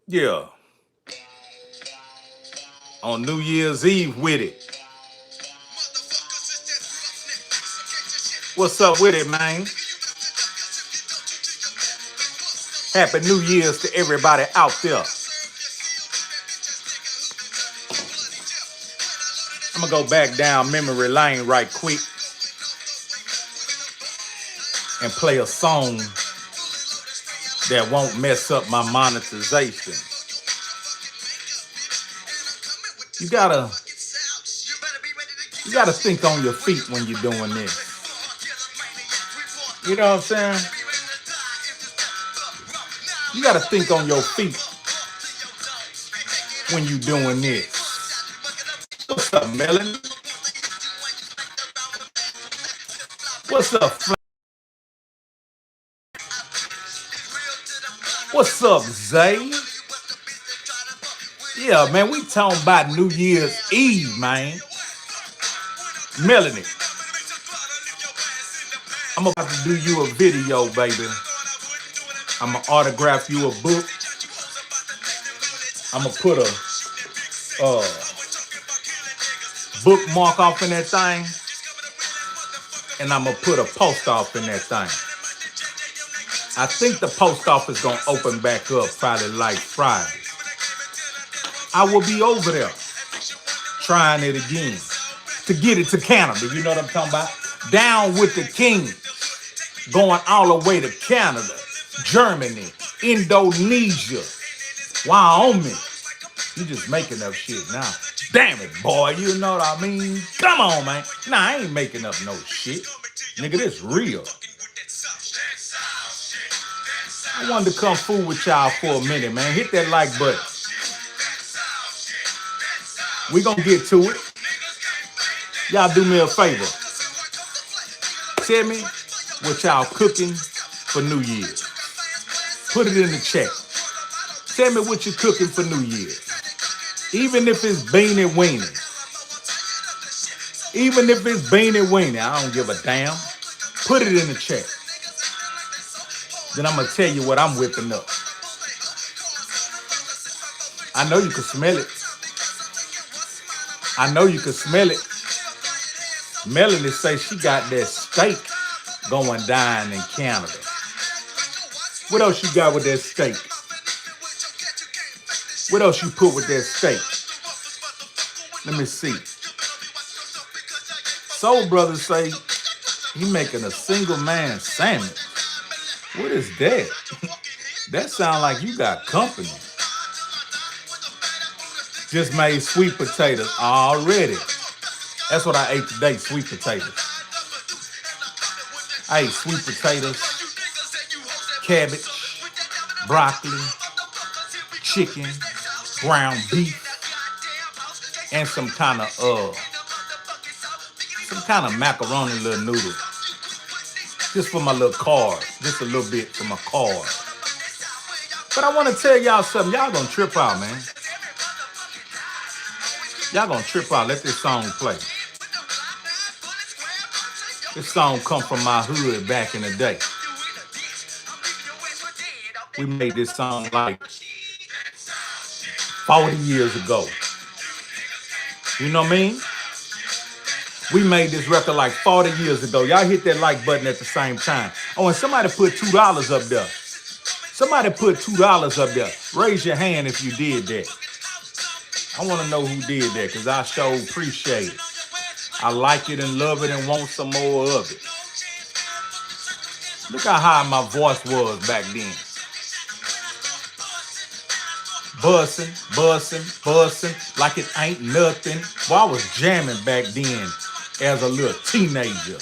Yeah, on New Year's Eve with it. What's up with it, man? Happy New Year's to everybody out there. I'm gonna go back down memory lane right quick and play a song that won't mess up my monetization. You gotta think on your feet when you're doing this. You know what I'm saying? You gotta think on your feet when you're doing this. What's up, Melon? What's up, What's up, Zay? Yeah, man, we talking about New Year's Eve, man. Melanie, I'm about to do you a video, baby. I'm gonna autograph you a book. I'm gonna put a bookmark off in that thing, and I'm gonna put a post off in that thing. I think the post office gonna open back up probably like Friday. I will be over there trying it again to get it to Canada. You know what I'm talking about? Down with the king, going all the way to Canada, Germany, Indonesia, Wyoming. You just making up shit now. Damn it, boy. You know what I mean? Come on, man. Nah, I ain't making up no shit. Nigga, this real. I wanted to come fool with y'all for a minute, man. Hit that like button. We gonna get to it. Y'all do me a favor. Tell me what y'all cooking for New Year's. Put it in the chat. Tell me what you're cooking for New Year's. Even if it's beanie weenie. Even if it's beanie weenie, I don't give a damn. Put it in the chat. Then I'm going to tell you what I'm whipping up. I know you can smell it. I know you can smell it. Melanie say she got that steak going down in Canada. What else you got with that steak? What else you put with that steak? Let me see. Soul Brothers say he making a single man sandwich. What is that? That sound like you got company. Just made sweet potatoes already. That's what I ate today, sweet potatoes. I ate sweet potatoes, cabbage, broccoli, chicken, ground beef, and some kind of macaroni little noodle. Just for my little card. Just a little bit for my card. But I want to tell y'all something. Y'all gonna trip out, man. Y'all gonna trip out. Let this song play. This song come from my hood back in the day. We made this song like 40 years ago. You know what I mean? We made this record like 40 years ago. Y'all hit that like button at the same time. Oh, and somebody put $2 up there. Somebody put $2 up there. Raise your hand if you did that. I want to know who did that because I sure appreciate it. I like it and love it and want some more of it. Look how high my voice was back then. Bussing, bussing, bussing, like it ain't nothing. Well, I was jamming back then as a little teenager.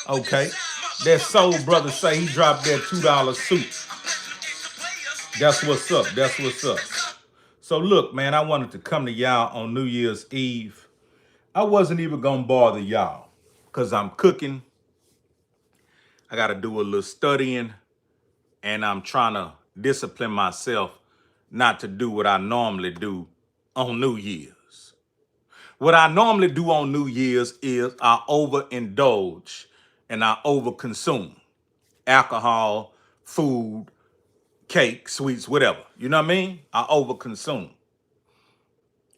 Okay. That Soul Brother say he dropped that $2 suit. That's what's up. That's what's up. So look, man, I wanted to come to y'all on New Year's Eve. I wasn't even going to bother y'all because I'm cooking. I got to do a little studying and I'm trying to discipline myself not to do what I normally do on New Year's. What I normally do on New Year's is I overindulge and I overconsume alcohol, food, cake, sweets, whatever. You know what I mean? I overconsume.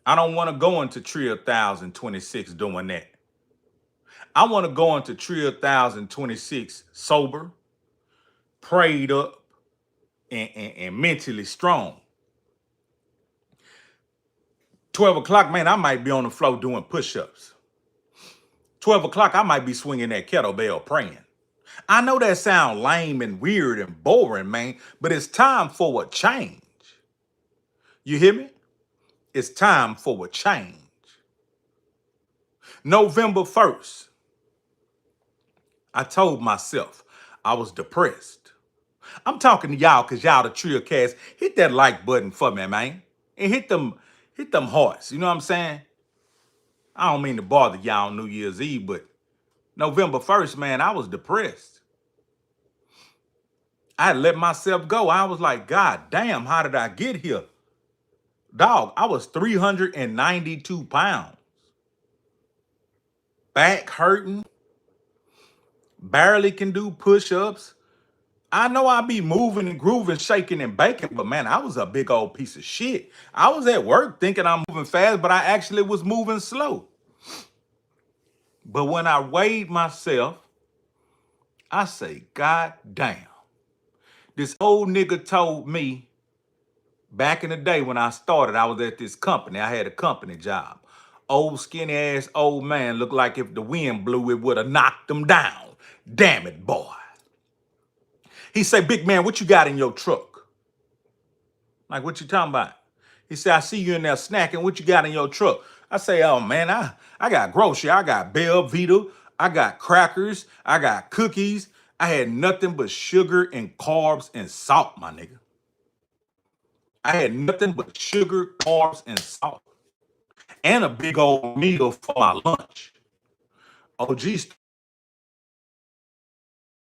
I don't want to go into Trill 1026 doing that. I want to go into Trill 1026 sober, prayed up, and mentally strong. 12 o'clock, man, I might be on the floor doing push-ups. 12 o'clock, I might be swinging that kettlebell praying. I know that sounds lame and weird and boring, man, but it's time for a change. You hear me? It's time for a change. November 1st, I told myself I was depressed. I'm talking to y'all because y'all the Trill cast. Hit that like button for me, man. And hit them hearts. You know what I'm saying? I don't mean to bother y'all on New Year's Eve, but November 1st, man, I was depressed. I let myself go. I was like, God damn, how did I get here? Dog, I was 392 pounds. Back hurting. Barely can do push-ups. I know I be moving and grooving, shaking and baking, but man, I was a big old piece of shit. I was at work thinking I'm moving fast, but I actually was moving slow. But when I weighed myself, I say, God damn. This old nigga told me back in the day when I started, I was at this company. I had a company job. Old skinny ass old man looked like if the wind blew, it would have knocked him down. Damn it, boy. He said, big man, what you got in your truck? Like, what you talking about? He said, I see you in there snacking. What you got in your truck? I say, oh, man, I got grocery. I got Bell Vita. I got crackers. I got cookies. I had nothing but sugar and carbs and salt, my nigga. I had nothing but sugar, carbs, and salt. And a big old meal for my lunch. Oh, geez.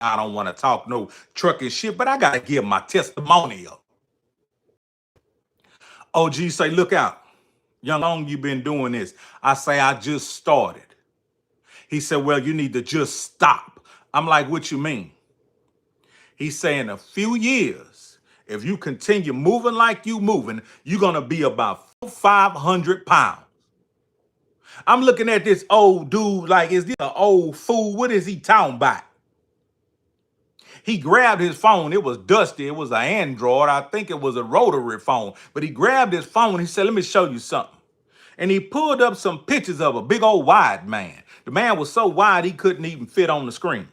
I don't want to talk no trucking shit, but I got to give my testimonial. OG say, look out. Young, how long you been doing this? I say, I just started. He said, well, you need to just stop. I'm like, what you mean? He's saying a few years, if you continue moving like you moving, you're going to be about 500 pounds. I'm looking at this old dude like, is this an old fool? What is he talking about? He grabbed his phone. It was dusty. It was an Android. I think it was a rotary phone. But he grabbed his phone. He said, let me show you something. And he pulled up some pictures of a big old wide man. The man was so wide he couldn't even fit on the screen.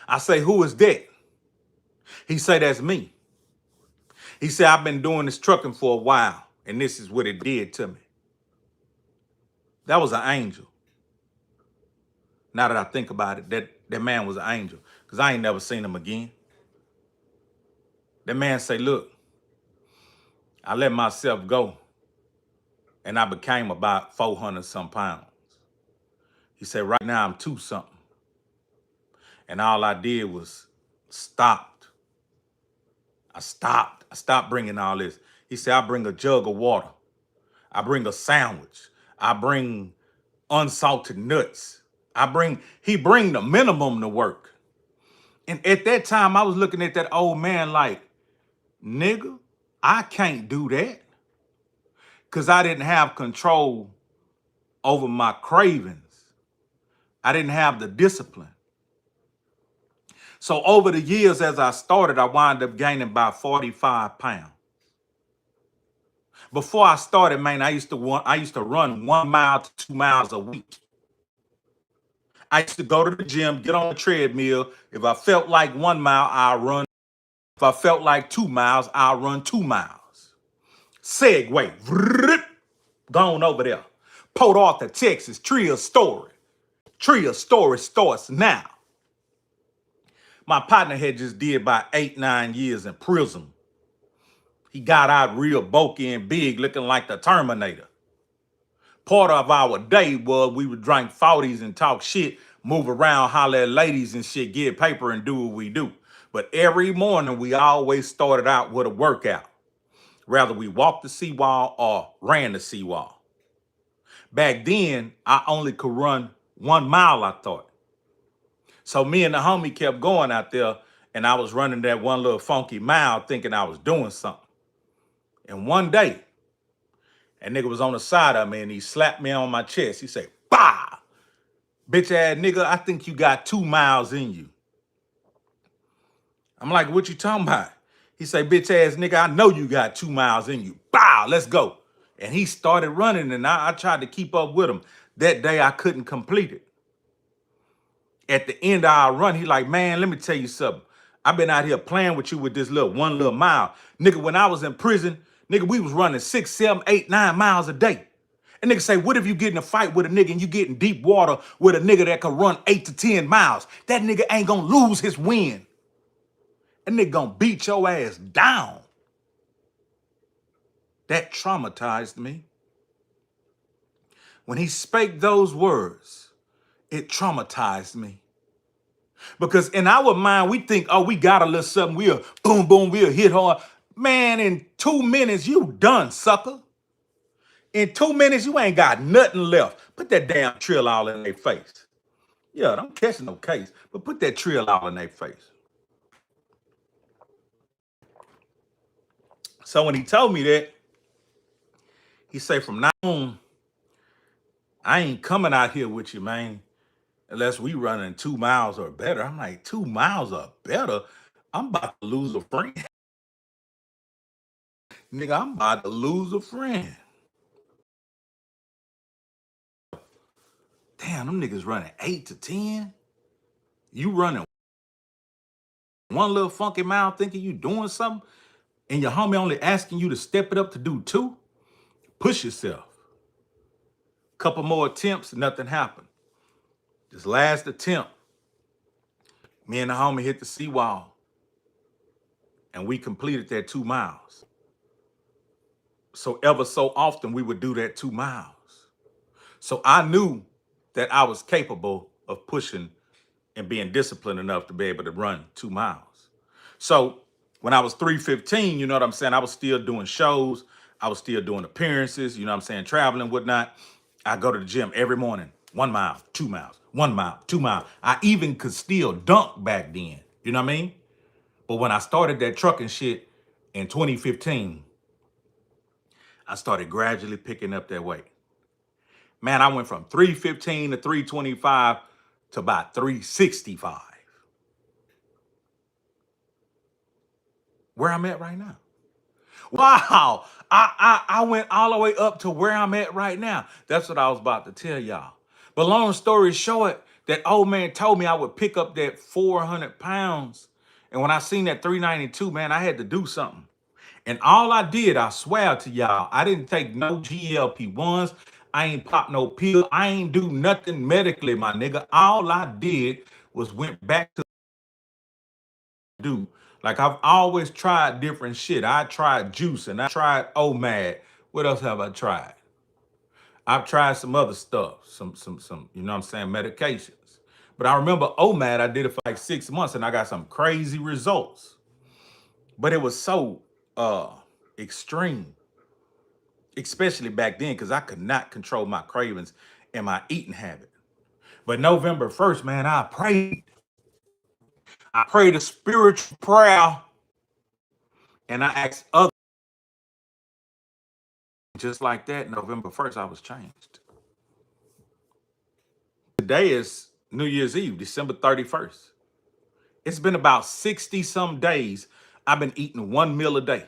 I say, who is that? He said, that's me. He said, I've been doing this trucking for a while, and this is what it did to me. That was an angel. Now that I think about it, that man was an angel, because I ain't never seen him again. That man say, look, I let myself go, and I became about 400 some pounds. He said, right now I'm 2 something. And all I did was stopped. I stopped bringing all this. He said, I bring a jug of water. I bring a sandwich. I bring unsalted nuts. He bring the minimum to work. And at that time, I was looking at that old man like, nigga, I can't do that. Because I didn't have control over my cravings. I didn't have the discipline. So over the years, as I started, I wound up gaining about 45 pounds. Before I started, man, I used to run 1 mile to 2 miles a week. I used to go to the gym, get on the treadmill. If I felt like 1 mile, I'll run. If I felt like 2 miles, I'll run 2 miles. Segway. Gone over there. Port Arthur, Texas, Trill story. Trill story starts now. My partner had just did about 8-9 years in prison. He got out real bulky and big, looking like the Terminator. Part of our day was we would drink 40s and talk shit, move around, holler at ladies and shit, get paper and do what we do. But every morning, we always started out with a workout. Rather, we walked the seawall or ran the seawall. Back then, I only could run 1 mile, I thought. So me and the homie kept going out there, And I was running that one little funky mile thinking I was doing something. And one day, that nigga was on the side of me and he slapped me on my chest. He said, bah! Bitch ass nigga, I think you got 2 miles in you. I'm like, what you talking about? He say, bitch ass nigga, I know you got 2 miles in you. Bow, let's go. And he started running and I tried to keep up with him. That day I couldn't complete it. At the end of our run, he like, man, let me tell you something. I've been out here playing with you with this one little mile. Nigga, when I was in prison, nigga, we was running 6, 7, 8, 9 miles a day. And nigga say, what if you get in a fight with a nigga and you get in deep water with a nigga that can run 8 to 10 miles? That nigga ain't gonna lose his wind. That nigga gonna beat your ass down. That traumatized me. When he spake those words, it traumatized me. Because in our mind, we think, oh, we got a little something. We'll boom, boom, we'll hit hard. Man, in 2 minutes, you done, sucker. In 2 minutes, you ain't got nothing left. Put that damn trill all in their face. Yeah, don't catch no case, but put that trill all in their face. So when he told me that, he say, from now on, I ain't coming out here with you, man, unless we running 2 miles or better. I'm like, 2 miles or better? I'm about to lose a friend. Nigga, I'm about to lose a friend. Damn, them niggas running 8 to 10. You running one little funky mile thinking you doing something, and your homie only asking you to step it up to do 2? Push yourself. Couple more attempts, nothing happened. This last attempt, me and the homie hit the seawall, and we completed that 2 miles. So ever so often, we would do that 2 miles. So I knew that I was capable of pushing and being disciplined enough to be able to run 2 miles. So when I was 315, you know what I'm saying? I was still doing shows. I was still doing appearances, you know what I'm saying? Traveling, whatnot. I go to the gym every morning, 1 mile, 2 miles, 1 mile, 2 miles. I even could still dunk back then, you know what I mean? But when I started that trucking shit in 2015, I started gradually picking up that weight. Man, I went from 315 to 325 to about 365. Where I'm at right now. Wow. I went all the way up to where I'm at right now. That's what I was about to tell y'all. But long story short, that old man told me I would pick up that 400 pounds. And when I seen that 392, man, I had to do something. And all I did, I swear to y'all, I didn't take no GLP-1s. I ain't pop no pill. I ain't do nothing medically, my nigga. All I did was went back to do. Like I've always tried different shit. I tried juicing. I tried OMAD. What else have I tried? I've tried some other stuff, some, you know what I'm saying, medications. But I remember OMAD, I did it for like 6 months and I got some crazy results. But it was so extreme, especially back then, because I could not control my cravings and my eating habit. But November 1st, man, I prayed. I prayed a spiritual prayer and I asked others. Just like that, November 1st, I was changed. Today is New Year's Eve, December 31st. It's been about 60 some days I've been eating 1 meal a day.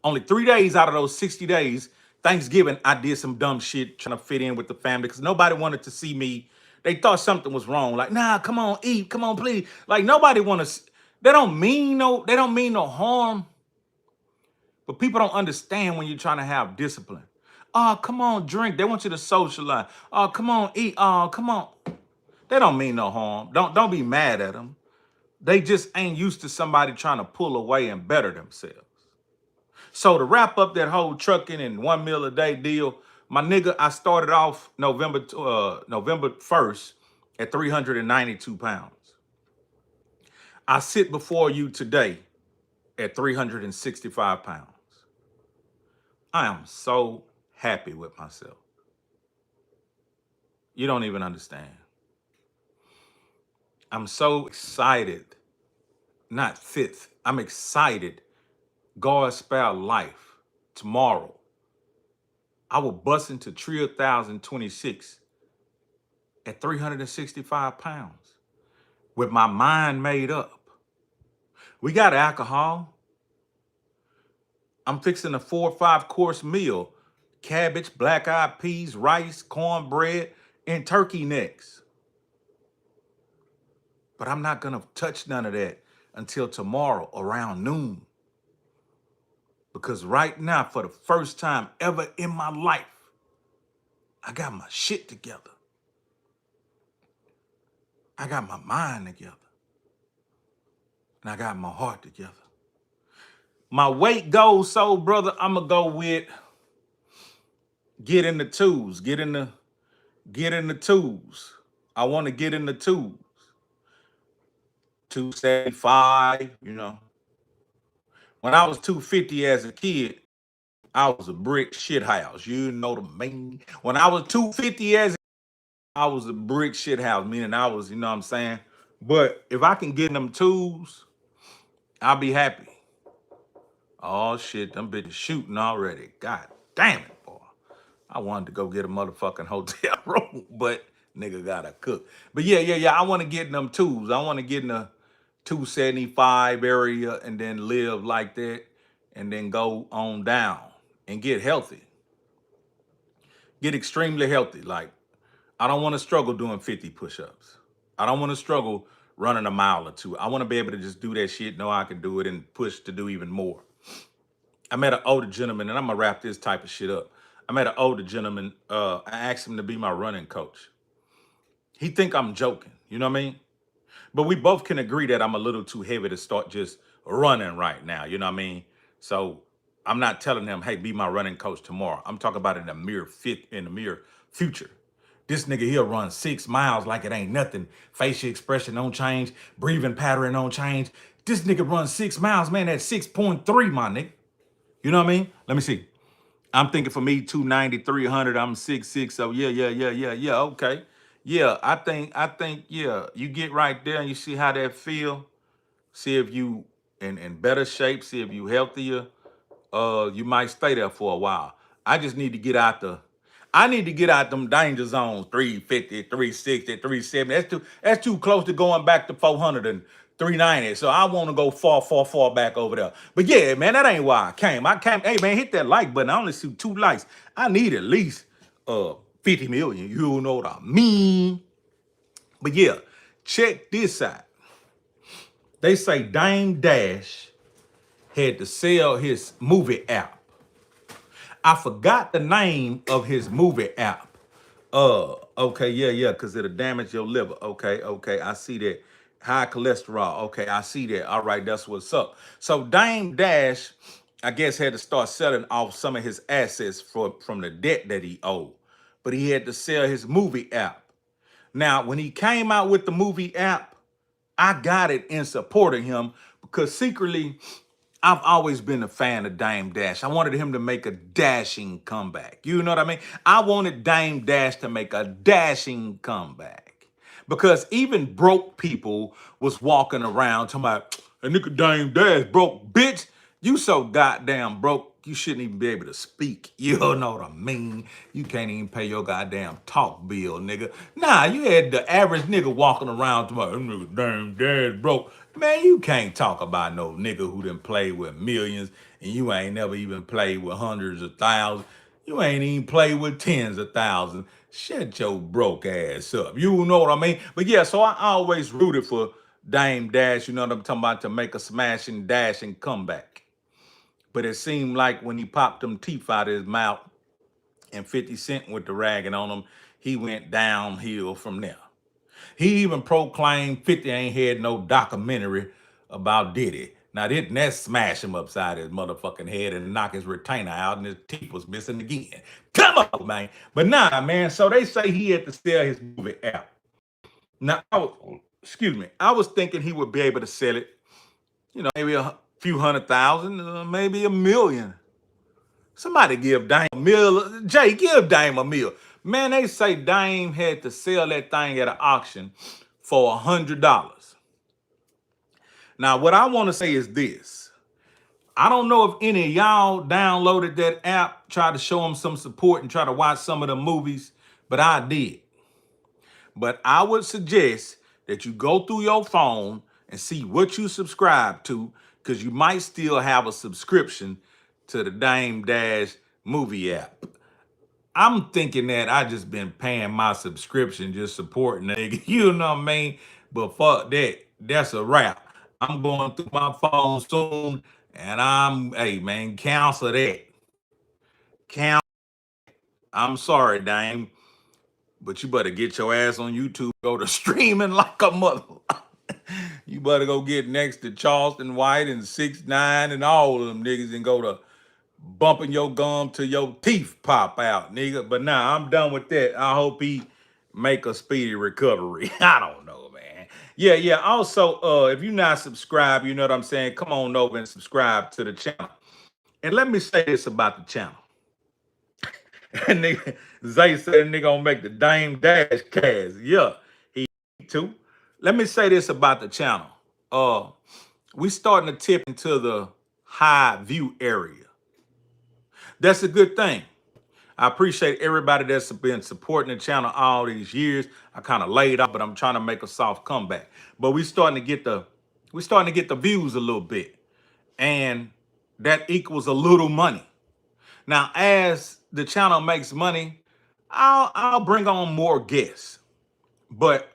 Only 3 days out of those 60 days, Thanksgiving, I did some dumb shit trying to fit in with the family because nobody wanted to see me. They thought something was wrong. Like, nah, come on, eat, come on, please. Like nobody want to. They don't mean no harm. But people don't understand when you're trying to have discipline. Oh, come on, drink. They want you to socialize. Oh, come on, eat. Oh, come on. They don't mean no harm. Don't be mad at them. They just ain't used to somebody trying to pull away and better themselves. So to wrap up that whole trucking and 1 meal a day deal, my nigga, I started off November 1st at 392 pounds. I sit before you today at 365 pounds. I am so happy with myself. You don't even understand. I'm so excited not 5th. I'm excited. God spare life. Tomorrow, I will bust into Trill 1026 at 365 pounds with my mind made up. We got alcohol. I'm fixing a 4 or 5 course meal. Cabbage, black eyed peas, rice, cornbread, and turkey necks. But I'm not gonna touch none of that until tomorrow around noon. Because right now, for the first time ever in my life, I got my shit together. I got my mind together. And I got my heart together. My weight goes, so brother, I'm gonna go with get in the twos. Get in the twos. I want to get in the twos. 275, you know. When I was 250 as a kid, I was a brick shit house. You know the mean. When I was 250 as I was a brick shit house, meaning I was, you know what I'm saying? But if I can get in them twos, I'll be happy. Oh shit, them bitches shooting already. God damn it, boy. I wanted to go get a motherfucking hotel room, but nigga gotta cook. But yeah. I want to get in them twos. I want to get in the 275 area and then live like that and then go on down and get healthy. Get extremely healthy. Like, I don't want to struggle doing 50 push-ups. I don't want to struggle running a mile or two. I want to be able to just do that shit, know I can do it, and push to do even more. I met an older gentleman, and I'm gonna wrap this type of shit up. I met an older gentleman. I asked him to be my running coach. He think I'm joking. You know what I mean? But we both can agree that I'm a little too heavy to start just running right now. You know what I mean? So I'm not telling him, hey, be my running coach tomorrow. I'm talking about in the mere future. This nigga, he'll run 6 miles like it ain't nothing. Facial expression don't change. Breathing pattern don't change. This nigga runs 6 miles, man, that's 6.3, my nigga. You know what I mean? Let me see. I'm thinking for me, 290, 300, I'm 6'6", so yeah, okay. Yeah, I think, yeah, you get right there and you see how that feel. See if you in better shape, see if you healthier. You might stay there for a while. I just need to get out I need to get out them danger zones, 350, 360, 370. That's too close to going back to 400 and 390. So I want to go far back over there. But yeah, man, that ain't why I came. Hey man, hit that like button. I only see 2 likes. I need at least 50 million. You know what I mean? But yeah, check this out. They say Dame Dash had to sell his movie app. I forgot the name of his movie app. Okay, yeah, because it'll damage your liver. Okay, I see that. High cholesterol. Okay, I see that. All right, that's what's up. So Dame Dash, I guess, had to start selling off some of his assets from the debt that he owed. But he had to sell his movie app. Now, when he came out with the movie app, I got it in support of him because secretly, I've always been a fan of Dame Dash. I wanted him to make a dashing comeback. You know what I mean? I wanted Dame Dash to make a dashing comeback. Because even broke people was walking around talking about, a nigga Dame Dash broke, bitch. You so goddamn broke, you shouldn't even be able to speak. You don't know what I mean? You can't even pay your goddamn talk bill, nigga. Nah, you had the average nigga walking around talking about, nigga Dame Dash broke. Man, you can't talk about no nigga who done played with millions and you ain't never even played with hundreds of thousands. You ain't even played with tens of thousands. Shut your broke ass up. You know what I mean? But yeah, so I always rooted for Dame Dash, you know what I'm talking about, to make a smashing, dashing comeback. But it seemed like when he popped them teeth out of his mouth and 50 Cent with the ragging on him, he went downhill from there. He even proclaimed 50 ain't had no documentary about Diddy. Now, didn't that smash him upside his motherfucking head and knock his retainer out and his teeth was missing again? Come on, man. But nah, man, so they say he had to sell his movie app. Now, I was thinking he would be able to sell it, you know, maybe a few 100,000, maybe $1 million. Somebody give Dame a meal. Jay, give Dame a meal. Man, they say Dame had to sell that thing at an auction for $100. Now, what I want to say is this. I don't know if any of y'all downloaded that app, tried to show them some support and try to watch some of the movies, but I did. But I would suggest that you go through your phone and see what you subscribe to, because you might still have a subscription to the Dame Dash movie app. I'm thinking that I just been paying my subscription, just supporting the nigga, you know what I mean? But fuck that. That's a wrap. I'm going through my phone soon, and hey man, cancel that. Cancel. I'm sorry, Dame, but you better get your ass on YouTube, go to streaming like a mother. You better go get next to Charleston White and 6ix9ine and all of them niggas and go to bumping your gum till your teeth pop out, nigga. But now I'm done with that. I hope he make a speedy recovery. I don't know, man. Yeah. Also, if you're not subscribed, you know what I'm saying? Come on over and subscribe to the channel. And let me say this about the channel. And nigga, Zay said nigga gonna make the Dame Dash cast. Yeah, he too. Let me say this about the channel. We starting to tip into the high view area. That's a good thing. I appreciate everybody that's been supporting the channel all these years. I kind of laid off, but I'm trying to make a soft comeback. But we starting to get the views a little bit, and that equals a little money. Now, as the channel makes money, I'll bring on more guests, but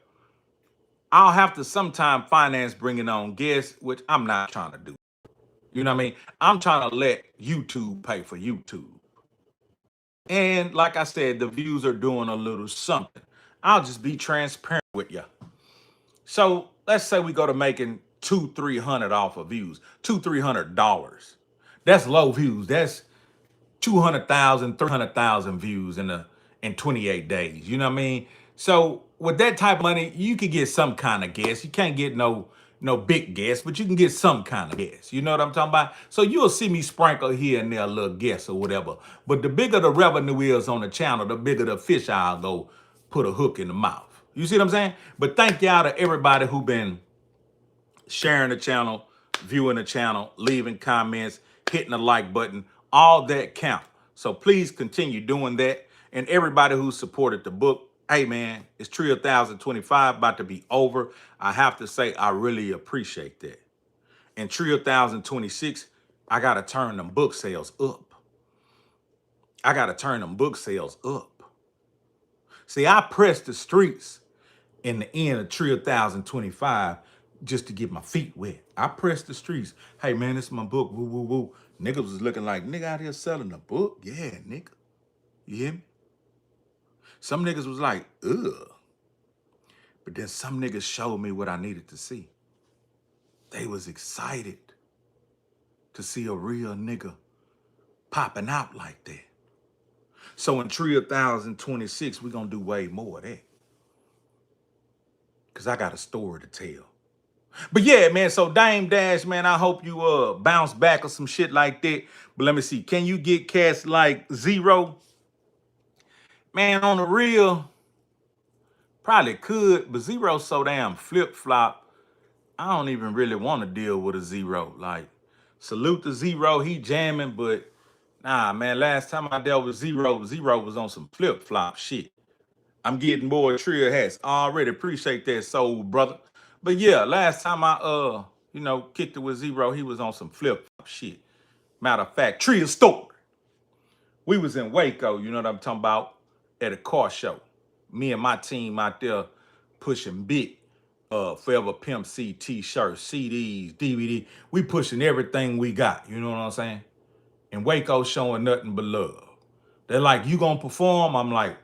I'll have to sometime finance bringing on guests, which I'm not trying to do. You know what I mean? I'm trying to let YouTube pay for YouTube. And like I said, the views are doing a little something. I'll just be transparent with you. So let's say we go to making $200-300 off of views, $200-300. That's low views. That's 200,000, 300,000 views in 28 days. You know what I mean? So with that type of money, you could get some kind of guest. You can't get no big guest, but you can get some kind of guest. You know what I'm talking about? So you'll see me sprinkle here and there a little guest or whatever. But the bigger the revenue is on the channel, the bigger the fish I'll go put a hook in the mouth. You see what I'm saying? But thank y'all to everybody who been sharing the channel, viewing the channel, leaving comments, hitting the like button. All that count. So please continue doing that. And everybody who supported the book, hey man, it's Trill 1025 about to be over. I have to say, I really appreciate that. And Trill 1026, I got to turn them book sales up. I got to turn them book sales up. See, I pressed the streets in the end of Trill 1025 just to get my feet wet. I pressed the streets. Hey man, this is my book. Woo, woo, woo. Niggas was looking like, nigga out here selling a book? Yeah, nigga. You hear me? Some niggas was like, ugh. But then some niggas showed me what I needed to see. They was excited to see a real nigga popping out like that. So in Trill 1026, we're going to do way more of that. Because I got a story to tell. But yeah, man, so Dame Dash, man, I hope you bounce back or some shit like that. But let me see. Can you get cats like Zero? Man, on the real, probably could, but Zero's so damn flip-flop. I don't even really want to deal with a Zero. Like, salute to Zero, he jamming, but nah, man, last time I dealt with Zero, Zero was on some flip-flop shit. I'm getting more Trill hats. I already appreciate that soul, brother. But yeah, last time I kicked it with Zero, he was on some flip-flop shit. Matter of fact, Trill story. We was in Waco, you know what I'm talking about, at a car show. Me and my team out there pushing big Forever Pimp C t-shirts, CDs, DVD. We pushing everything we got, you know what I'm saying? And Waco showing nothing but love. They're like, you gonna perform? I'm like,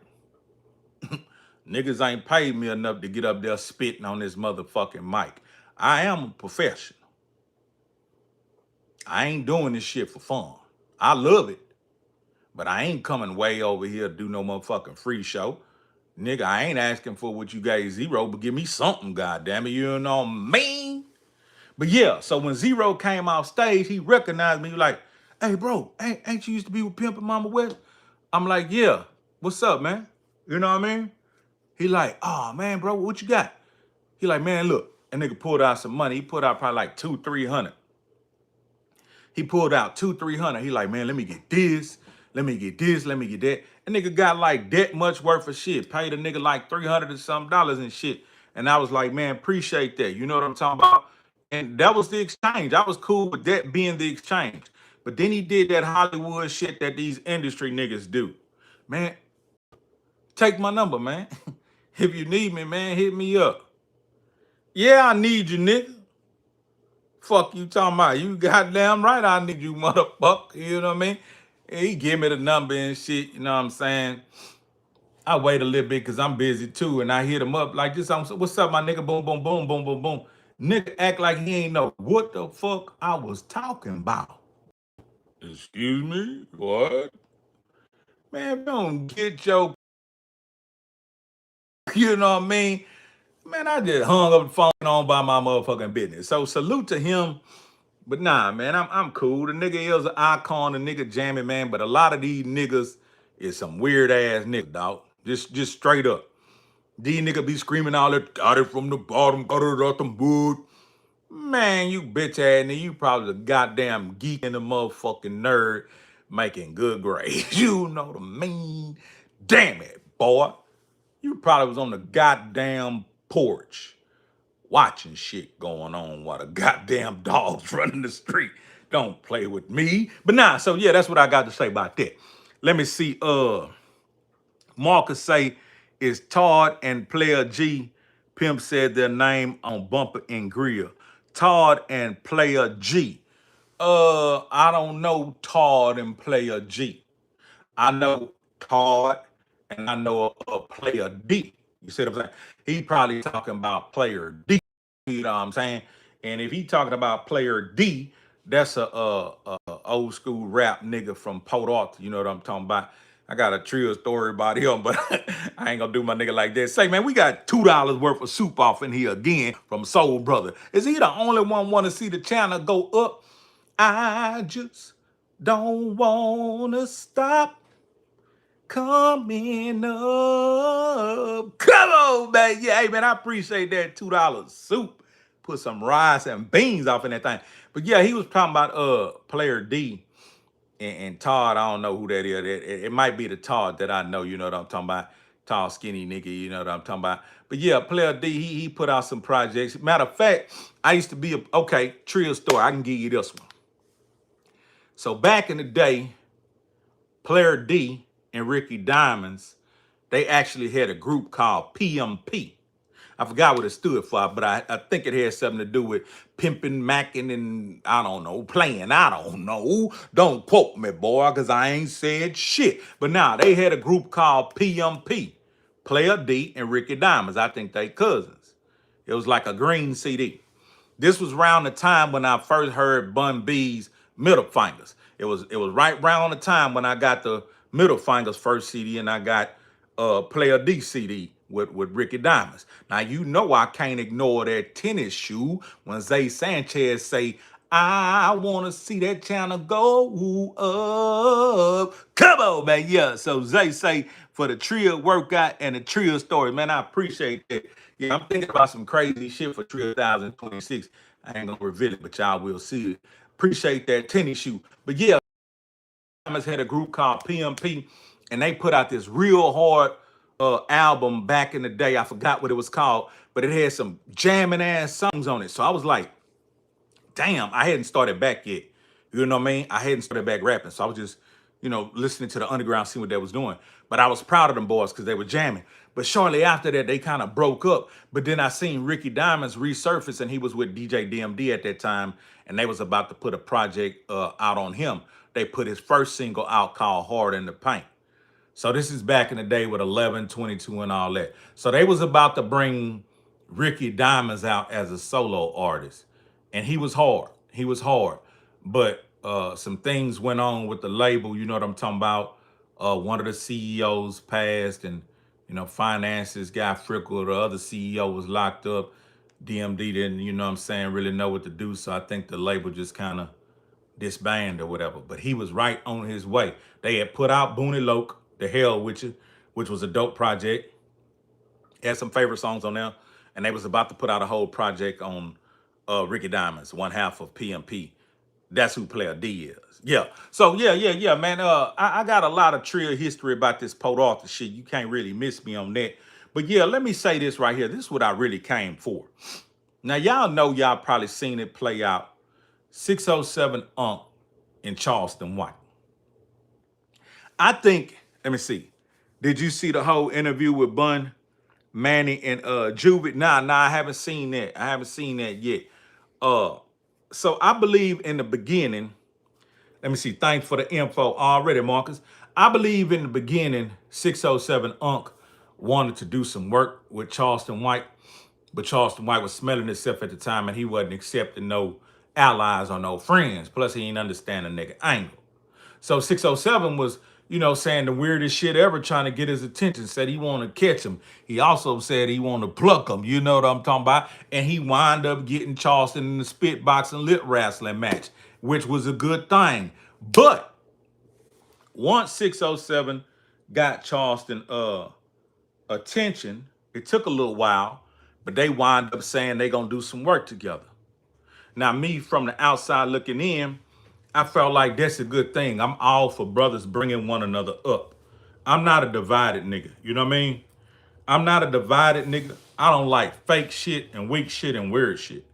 niggas ain't paid me enough to get up there spitting on this motherfucking mic. I am a professional. I ain't doing this shit for fun. I love it. But I ain't coming way over here to do no motherfucking free show. Nigga, I ain't asking for what you gave Zero, but give me something, goddammit, you know what I mean? But yeah, so when Zero came off stage, he recognized me like, hey bro, ain't you used to be with Pimp and Mama West? I'm like, yeah, what's up, man? You know what I mean? He like, oh man, bro, what you got? He like, man, look. And That nigga pulled out some money. He put out probably like 200-300. He pulled out 200-300. He like, man, let me get this. Let me get this. Let me get that. And nigga got like that much worth of shit. Paid a nigga like $300 and some and shit. And I was like, man, appreciate that. You know what I'm talking about? And that was the exchange. I was cool with that being the exchange. But then he did that Hollywood shit that these industry niggas do. Man, take my number, man. If you need me, man, hit me up. Yeah, I need you, nigga. Fuck you talking about? You goddamn right I need you, motherfucker. You know what I mean? He give me the number and shit, you know what I'm saying? I wait a little bit because I'm busy too, and I hit him up like this. What's up, my nigga? Boom, boom, boom, boom, boom, boom. Nigga act like he ain't know what the fuck I was talking about. Excuse me? What? Man, don't get your, you know what I mean? Man, I just hung up the phone on by my motherfucking business. So salute to him. But nah, man, I'm cool. The nigga is an icon, the nigga jamming, man. But a lot of these niggas is some weird ass niggas, dog. Just straight up. These niggas be screaming all that, got it from the bottom, got it out the wood. Man, you bitch ass nigga, you probably the goddamn geek and the motherfucking nerd making good grades. You know what I mean? Damn it, boy. You probably was on the goddamn porch watching shit going on while the goddamn dogs running the street. Don't play with me. But nah, so yeah, that's what I got to say about that. Let me see. Marcus say, is Todd and Player G. Pimp said their name on bumper and grill. Todd and Player G. I don't know Todd and Player G. I know Todd and I know a Player D. You see what I'm saying? He probably talking about Player D. You know what I'm saying? And if he talking about Player D, that's a old school rap nigga from Port Arthur. You know what I'm talking about? I got a Trill story about him, but I ain't gonna do my nigga like that. Say, man, we got $2 worth of soup off in here again from Soul Brother. Is he the only one want to see the channel go up? I just don't wanna stop coming up. Come on, man. Yeah, hey, man, I appreciate that $2 soup. Put some rice and beans off in that thing. But yeah, he was talking about Player D and Todd. I don't know who that is. It might be the Todd that I know. You know what I'm talking about? Tall, skinny nigga. You know what I'm talking about? But yeah, Player D, he put out some projects. Matter of fact, I used to be okay, Trill story. I can give you this one. So back in the day, Player D and Ricky Diamonds, they actually had a group called PMP. I forgot what it stood for, but I think it had something to do with pimping, macking, and I don't know, playing. I don't know. Don't quote me, boy, because I ain't said shit. But now they had a group called PMP, Player D and Ricky Diamonds. I think they cousins. It was like a green CD. This was around the time when I first heard Bun B's Middle Fingers. It was right around the time when I got the Middle Fingers first CD and I got Player D CD with Ricky Diamonds. Now you know I can't ignore that tennis shoe when Zay Sanchez say, I wanna see that channel go up. Come on, man. Yeah. So Zay say for the Trill workout and the Trill story, man, I appreciate that. Yeah, I'm thinking about some crazy shit for Trill 2026. I ain't gonna reveal it, but y'all will see it. Appreciate that tennis shoe. But yeah, had a group called PMP, and they put out this real hard album back in the day. I forgot what it was called, but it had some jamming ass songs on it. So I was like, damn, I hadn't started back yet. You know what I mean? I hadn't started back rapping. So I was just, listening to the underground, seeing what they was doing. But I was proud of them boys because they were jamming. But shortly after that, they kind of broke up. But then I seen Ricky Diamonds resurface, and he was with DJ DMD at that time, and they was about to put a project out on him. They put his first single out called Hard in the Paint. So this is back in the day with 11, 22, and all that. So they was about to bring Ricky Diamonds out as a solo artist. And he was hard. He was hard. But some things went on with the label. You know what I'm talking about? One of the CEOs passed and, finances got frickled. The other CEO was locked up. DMD didn't, you know what I'm saying, really know what to do. So I think the label just kind of disbanded or whatever. But he was right on his way. They had put out Booney Loke, The Hell With You, which was a dope project. Had some favorite songs on there. and they was about to put out a whole project on Ricky Diamonds, one half of PMP. That's who Player D is. Yeah. So yeah, man. I got a lot of Trill history about this Port Arthur shit. You can't really miss me on that. But yeah, let me say this right here. This is what I really came for. Now y'all know y'all probably seen it play out. 607 Unk in Charleston White. I think, let me see. Did you see the whole interview with Bun, Manny, and Juvie? Nah, I haven't seen that. I haven't seen that yet. So I believe in the beginning, let me see, thanks for the info already, Marcus. I believe in the beginning, 607 Unk wanted to do some work with Charleston White, but Charleston White was smelling himself at the time and he wasn't accepting no allies or no friends. Plus, he ain't understand the nigga angle. So 607 was, saying the weirdest shit ever, trying to get his attention. Said he want to catch him. He also said he want to pluck him. You know what I'm talking about? And he wound up getting Charleston in the spit boxing lip wrestling match, which was a good thing. But once 607 got Charleston attention, it took a little while, but they wind up saying they gonna do some work together. Now, me from the outside looking in, I felt like that's a good thing. I'm all for brothers bringing one another up. I'm not a divided nigga. You know what I mean? I'm not a divided nigga. I don't like fake shit and weak shit and weird shit.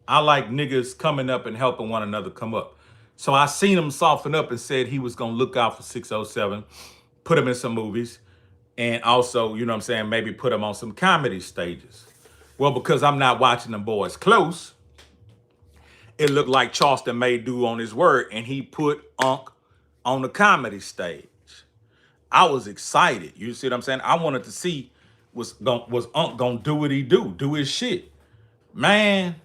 I like niggas coming up and helping one another come up. So I seen him soften up and said he was going to look out for 607, put him in some movies, and also, maybe put him on some comedy stages. Well, because I'm not watching them boys close, it looked like Charleston made do on his word, and he put Unk on the comedy stage. I was excited. You see what I'm saying? I wanted to see was Unk gonna do what he do his shit. Man,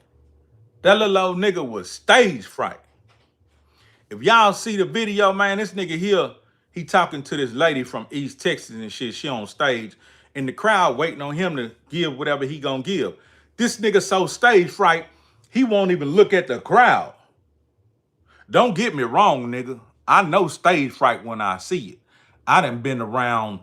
that little old nigga was stage fright. If y'all see the video, man, this nigga here, he talking to this lady from East Texas and shit. She on stage, and the crowd waiting on him to give whatever he gonna give. This nigga so stage fright, he won't even look at the crowd. Don't get me wrong, nigga. I know stage fright when I see it. I done been around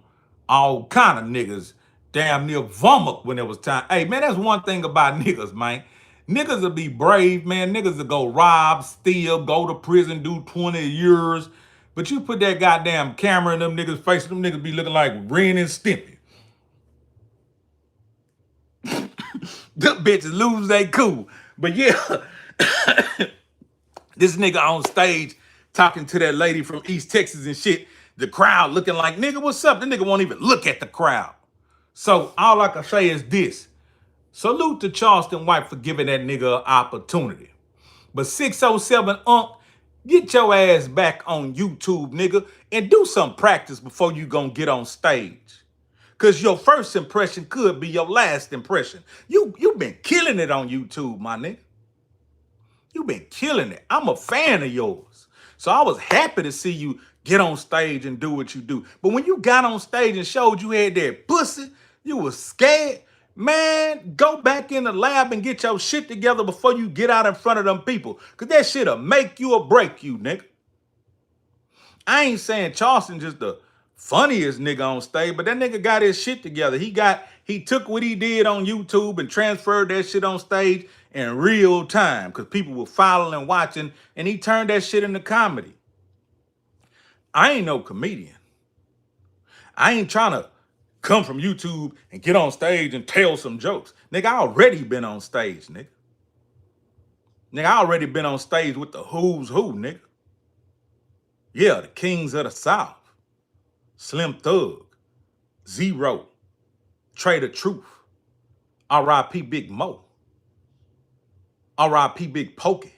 all kind of niggas damn near vomit when it was time. Hey, man, that's one thing about niggas, man. Niggas will be brave, man. Niggas will go rob, steal, go to prison, do 20 years. But you put that goddamn camera in them niggas' face, them niggas be looking like Ren and Stimpy. Them bitches lose they cool. But yeah, this nigga on stage talking to that lady from East Texas and shit. The crowd looking like, nigga, what's up? The nigga won't even look at the crowd. So all I can say is this. Salute to Charleston White for giving that nigga an opportunity. But 607 Unk, get your ass back on YouTube, nigga, and do some practice before you gonna get on stage. Because your first impression could be your last impression. You've been killing it on YouTube, my nigga. You've been killing it. I'm a fan of yours. So I was happy to see you get on stage and do what you do. But when you got on stage and showed you had that pussy, you was scared. Man, go back in the lab and get your shit together before you get out in front of them people. Because that shit'll make you or break you, nigga. I ain't saying Charleston just the funniest nigga on stage, but that nigga got his shit together. He took what he did on YouTube and transferred that shit on stage in real time because people were following and watching, and he turned that shit into comedy. I ain't no comedian. I ain't trying to come from YouTube and get on stage and tell some jokes. Nigga, I already been on stage, nigga. Nigga, I already been on stage with the who's who, nigga. Yeah, the kings of the South. Slim Thug, Zero, Trader Truth, R.I.P. Big Mo, R.I.P. Big Pokey.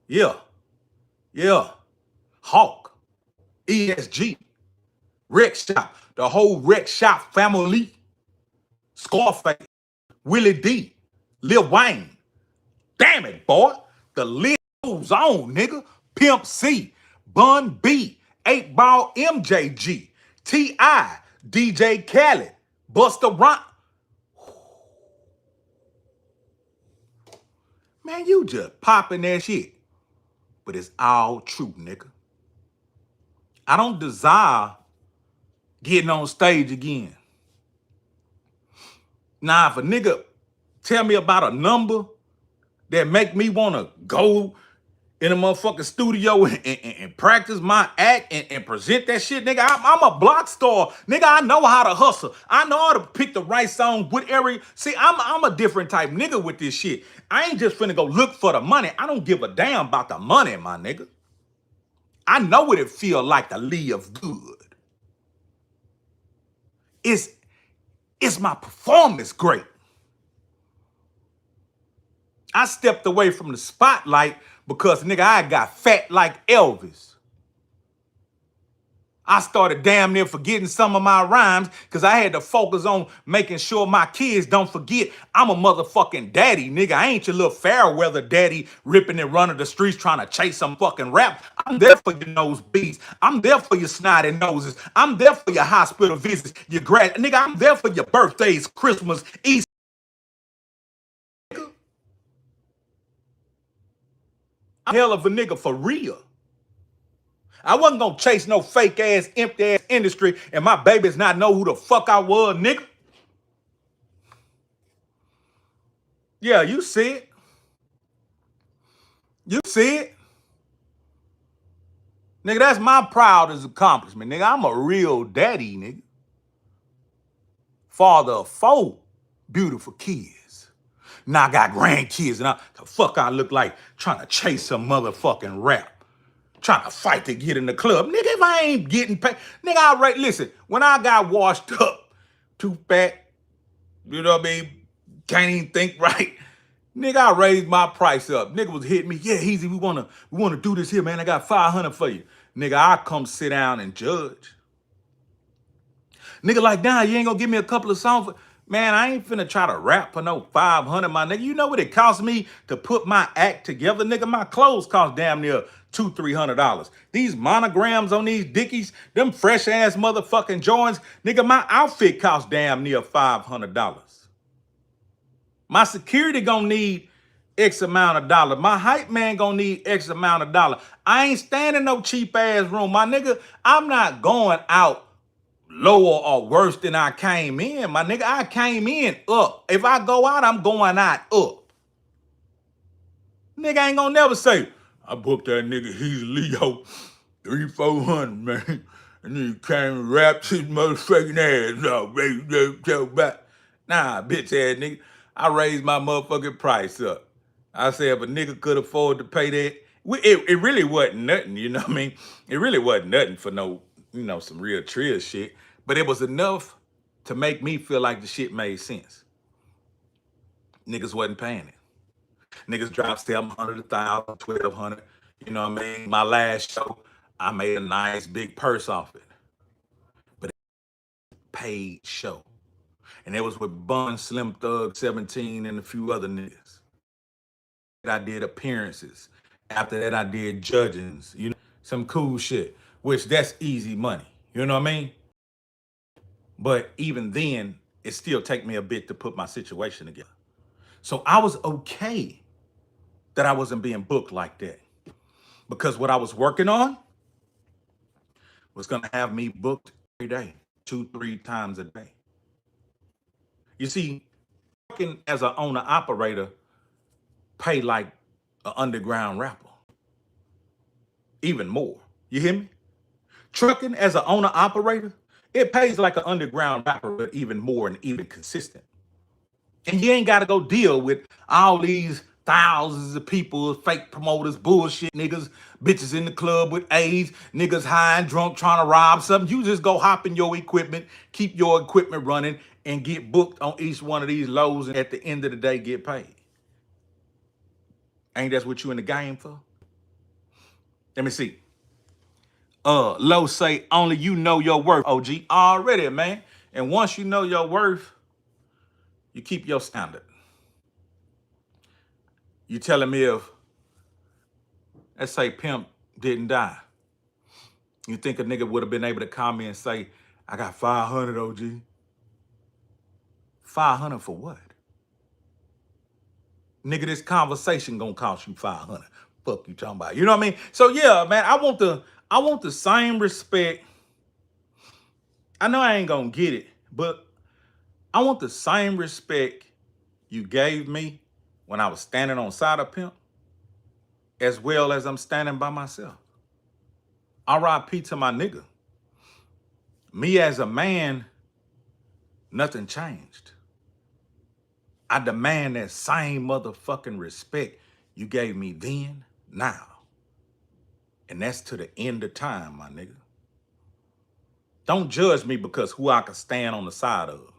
Yeah, Hawk, ESG, Wreck Shop, the whole Wreck Shop family, Scarface, Willie D, Lil Wayne. Damn it, boy. The list goes on, nigga. Pimp C, Bun B, 8 Ball MJG, T.I., DJ Khaled, Busta Rhymes. Man, you just popping that shit. But it's all true, nigga. I don't desire getting on stage again. Now, if a nigga tell me about a number that make me want to go in a motherfucking studio and practice my act and present that shit, nigga, I'm a block star. Nigga, I know how to hustle. I know how to pick the right song with every... See, I'm a different type nigga with this shit. I ain't just finna go look for the money. I don't give a damn about the money, my nigga. I know what it feel like to live good. Is my performance great? I stepped away from the spotlight because, nigga, I got fat like Elvis. I started damn near forgetting some of my rhymes because I had to focus on making sure my kids don't forget I'm a motherfucking daddy, nigga. I ain't your little fair weather daddy ripping and running the streets trying to chase some fucking rap. I'm there for your nosebleeds. I'm there for your snotty noses. I'm there for your hospital visits, your nigga, I'm there for your birthdays, Christmas, Easter. I'm hell of a nigga for real. I wasn't gonna chase no fake ass, empty ass industry and my babies not know who the fuck I was, nigga. Yeah, you see it. You see it. Nigga, that's my proudest accomplishment, nigga. I'm a real daddy, nigga. Father of 4 beautiful kids. Now I got grandkids and the fuck I look like trying to chase some motherfucking rap. Trying to fight to get in the club. Nigga, if I ain't getting paid, nigga, listen, when I got washed up, too fat, you know what I mean, can't even think right, nigga, I raised my price up. Nigga was hitting me, yeah, Heezy, we wanna do this here, man. I got 500 for you. Nigga, I come sit down and judge. Nigga like, nah, you ain't gonna give me a couple of songs. Man, I ain't finna try to rap for no 500, my nigga. You know what it cost me to put my act together, nigga? My clothes cost damn near $200-300. These monograms on these dickies, them fresh ass motherfucking joints, nigga, my outfit cost damn near $500. My security gonna need X amount of dollars. My hype man gonna need X amount of dollars. I ain't staying in no cheap ass room, my nigga. I'm not going out lower or worse than I came in, my nigga. I came in up. If I go out, I'm going out up. Nigga ain't gonna never say, I booked that nigga Hezeleo 300-400, man. And then he came and rapped his motherfucking ass off, baby. Nah, bitch ass nigga. I raised my motherfucking price up. I said if a nigga could afford to pay that, it really wasn't nothing, you know what I mean? It really wasn't nothing for no, you know, some real Trill shit. But it was enough to make me feel like the shit made sense. Niggas wasn't paying it. Niggas dropped 700, 1,000, 1,200. You know what I mean? My last show, I made a nice big purse off it. But it was a paid show. And it was with Bun, Slim Thug, 17, and a few other niggas. I did appearances. After that, I did judgings. You know, some cool shit, which that's easy money. You know what I mean? But even then, it still take me a bit to put my situation together. So I was okay that I wasn't being booked like that. Because what I was working on was gonna have me booked every day, 2-3 times a day. You see, working as an owner-operator pay like an underground rapper. Even more. You hear me? Trucking as an owner-operator, it pays like an underground rapper, but even more and even consistent. And you ain't got to go deal with all these thousands of people, fake promoters, bullshit niggas, bitches in the club with AIDS, niggas high and drunk trying to rob something. You just go hop in your equipment, keep your equipment running, and get booked on each one of these lows, and at the end of the day, get paid. Ain't that what you in the game for? Let me see. Low say only you know your worth, OG. Already, man. And once you know your worth, you keep your standard. You telling me if, let's say Pimp didn't die, you think a nigga would have been able to call me and say, I got 500, OG? 500 for what? Nigga, this conversation gonna cost you 500. Fuck you talking about? You know what I mean? So yeah, man, I want the same respect. I know I ain't gonna get it, but I want the same respect you gave me when I was standing on side of pimp, as well as I'm standing by myself. R.I.P. to my nigga. Me as a man, nothing changed. I demand that same motherfucking respect you gave me then, now. And that's to the end of time, my nigga. Don't judge me because who I can stand on the side of.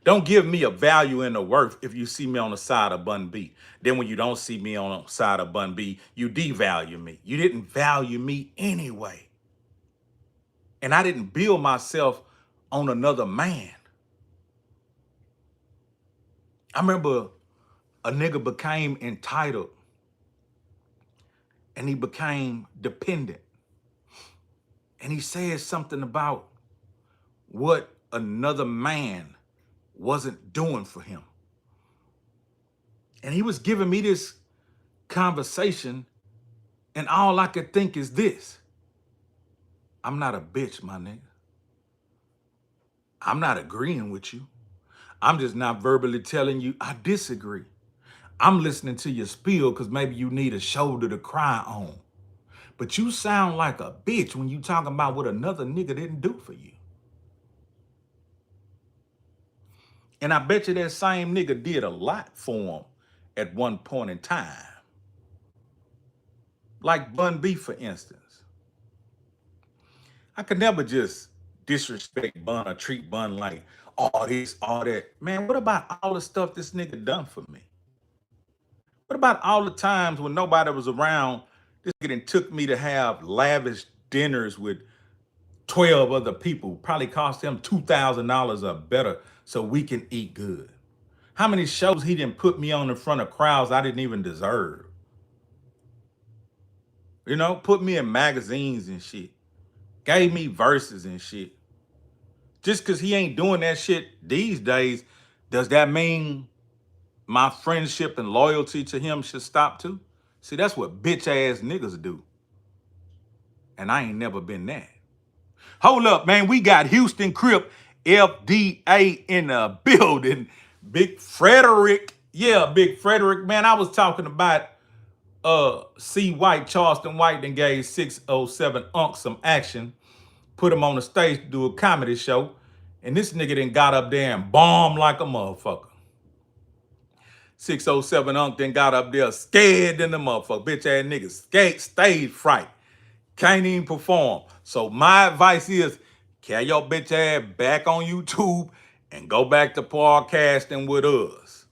Don't give me a value and a worth if you see me on the side of Bun B. Then when you don't see me on the side of Bun B, you devalue me. You didn't value me anyway. And I didn't build myself on another man. I remember a nigga became entitled and he became dependent. And he said something about what another man wasn't doing for him. And he was giving me this conversation, and all I could think is this: I'm not a bitch, my nigga. I'm not agreeing with you. I'm just not verbally telling you I disagree. I'm listening to your spiel because maybe you need a shoulder to cry on. But you sound like a bitch when you talking about what another nigga didn't do for you. And I bet you that same nigga did a lot for him at one point in time. Like Bun B, for instance. I could never just disrespect Bun or treat Bun like all this, all that. Man, what about all the stuff this nigga done for me? What about all the times when nobody was around, this nigga took me to have lavish dinners with 12 other people, probably cost him $2,000 or better so we can eat good? How many shows he didn't put me on in front of crowds I didn't even deserve? You know, put me in magazines and shit. Gave me verses and shit. Just because he ain't doing that shit these days, does that mean my friendship and loyalty to him should stop too? See, that's what bitch ass niggas do. And I ain't never been that. Hold up, man. We got Houston Crip FDA in the building. Big Frederick. Yeah, Big Frederick. Man, I was talking about C. White, Charleston White, then gave 607 Unc some action. Put him on the stage to do a comedy show. And this nigga then got up there and bombed like a motherfucker. 607 Unc then got up there scared than the motherfucker. Bitch ass nigga, stage fright. Can't even perform. So my advice is, carry your bitch ass back on YouTube and go back to podcasting with us.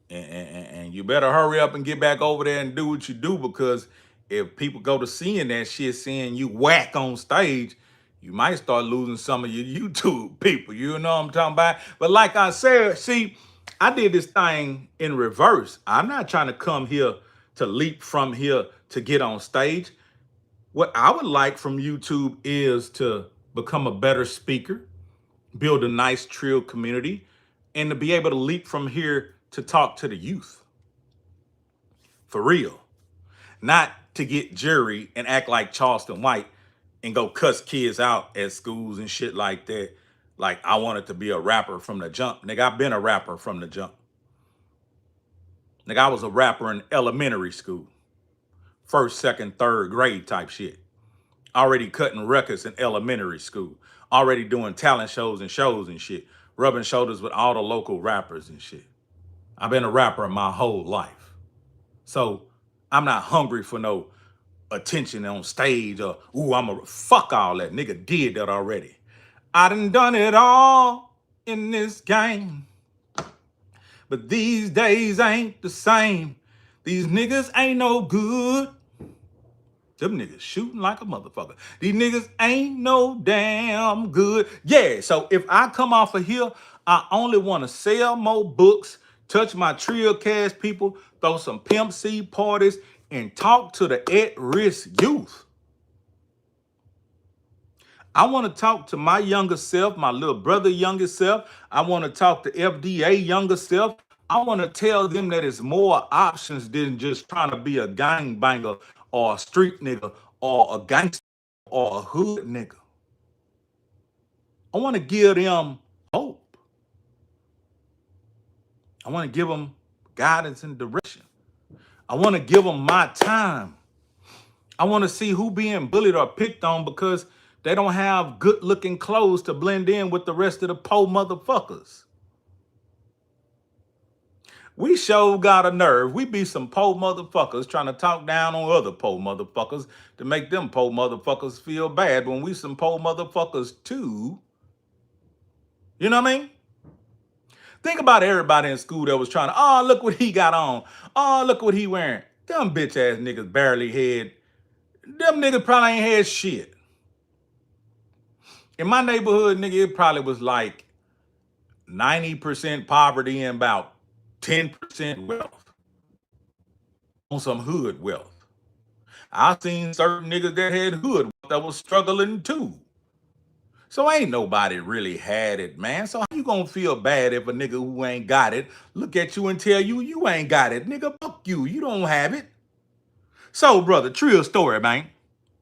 And you better hurry up and get back over there and do what you do, because if people go to seeing that shit, seeing you whack on stage, you might start losing some of your YouTube people. You know what I'm talking about? But like I said, see, I did this thing in reverse. I'm not trying to come here to leap from here to get on stage. What I would like from YouTube is to become a better speaker, build a nice Trill community, and to be able to leap from here to talk to the youth. For real. Not to get jury and act like Charleston White and go cuss kids out at schools and shit like that. Like I wanted to be a rapper from the jump. Nigga, I've been a rapper from the jump. Nigga, I was a rapper in elementary school. First, second, third grade type shit. Already cutting records in elementary school. Already doing talent shows and shit. Rubbing shoulders with all the local rappers and shit. I've been a rapper my whole life. So I'm not hungry for no attention on stage or, ooh, fuck all that. Nigga did that already. I done it all in this game. But these days ain't the same. These niggas ain't no good. Them niggas shooting like a motherfucker. These niggas ain't no damn good. Yeah, so if I come off of here, I only want to sell more books, touch my Trill cast people, throw some Pimp C parties, and talk to the at-risk youth. I want to talk to my younger self, my little brother younger self. I want to talk to FDA younger self. I want to tell them that it's more options than just trying to be a gangbanger or a street nigga or a gangster or a hood nigga. I want to give them hope. I want to give them guidance and direction. I want to give them my time. I want to see who being bullied or picked on because they don't have good looking clothes to blend in with the rest of the po motherfuckers. We sure got a nerve. We be some po motherfuckers trying to talk down on other po motherfuckers to make them po motherfuckers feel bad when we some po motherfuckers too. You know what I mean? Think about everybody in school that was trying to, oh, look what he got on. Oh, look what he wearing. Them bitch ass niggas barely had, them niggas probably ain't had shit. In my neighborhood, nigga, it probably was like 90% poverty and about 10% wealth. On some hood wealth. I seen certain niggas that had hood wealth that was struggling too. So ain't nobody really had it, man. So how you gonna feel bad if a nigga who ain't got it look at you and tell you you ain't got it? Nigga, fuck you. You don't have it. So, brother, Trill story, man.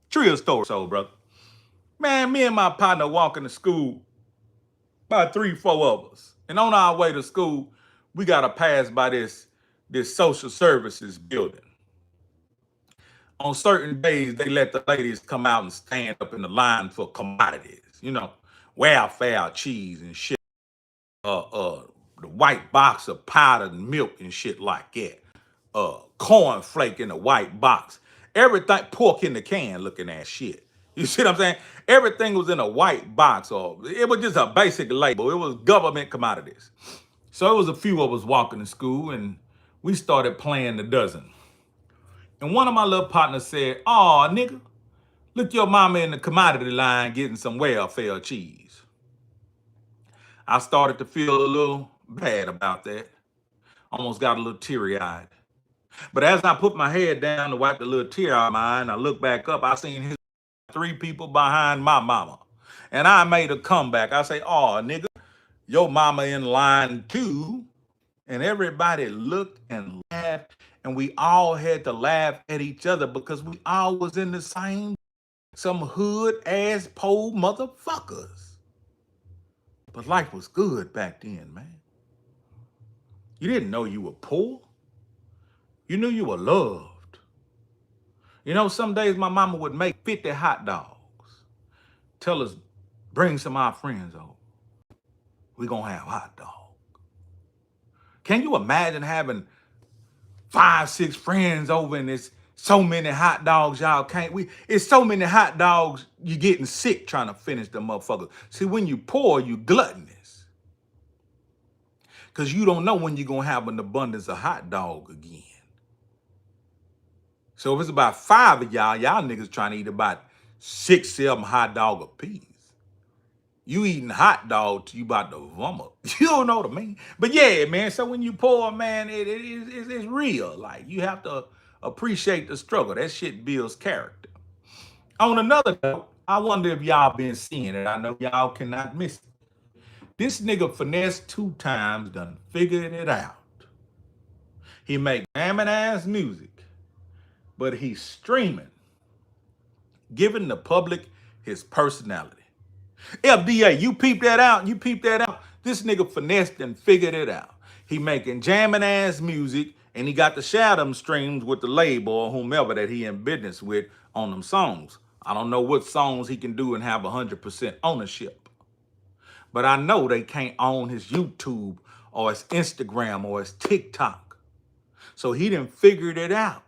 Trill story, so, brother. Man, me and my partner walking to school, about 3-4 of us. And on our way to school, we gotta pass by this social services building. On certain days, they let the ladies come out and stand up in the line for commodities, you know, welfare cheese and shit. The white box of powdered milk and shit like that. Corn flake in the white box. Everything, pork in the can looking at shit. You see what I'm saying? Everything was in a white box, or it was just a basic label. It was government commodities. So it was a few of us walking to school, and we started playing the dozen. And one of my little partners said, "Oh, nigga, look your mama in the commodity line getting some welfare cheese." I started to feel a little bad about that. Almost got a little teary-eyed. But as I put my head down to wipe the little tear out of my eye, and I looked back up, I seen his 3 people behind my mama. And I made a comeback. I say, "Oh, nigga, your mama in line too." And everybody looked and laughed, and we all had to laugh at each other because we all was in the same, some hood ass pole motherfuckers. But life was good back then, man. You didn't know you were poor. You knew you were loved. You know, some days my mama would make 50 hot dogs. Tell us, bring some of our friends over. We gonna have hot dogs. Can you imagine having 5, 6 friends over and it's so many hot dogs y'all can't, it's so many hot dogs you getting sick trying to finish the motherfuckers. See, when you poor, you gluttonous. Cause you don't know when you're gonna have an abundance of hot dog again. So if it's about 5 of y'all niggas trying to eat about 6, 7 hot dog a piece. You eating hot dog till you about to vomit. You don't know what I mean? But yeah, man, so when you poor, man, it's real. Like, you have to appreciate the struggle. That shit builds character. On another note, I wonder if y'all been seeing it. I know y'all cannot miss it. This nigga Finesse 2 times done figured it out. He make jamming ass music, but he's streaming, giving the public his personality. FDA, you peep that out. You peep that out. This nigga finessed and figured it out. He making jamming ass music, and he got to share them streams with the label or whomever that he in business with on them songs. I don't know what songs he can do and have 100% ownership. But I know they can't own his YouTube or his Instagram or his TikTok. So he done figured it out.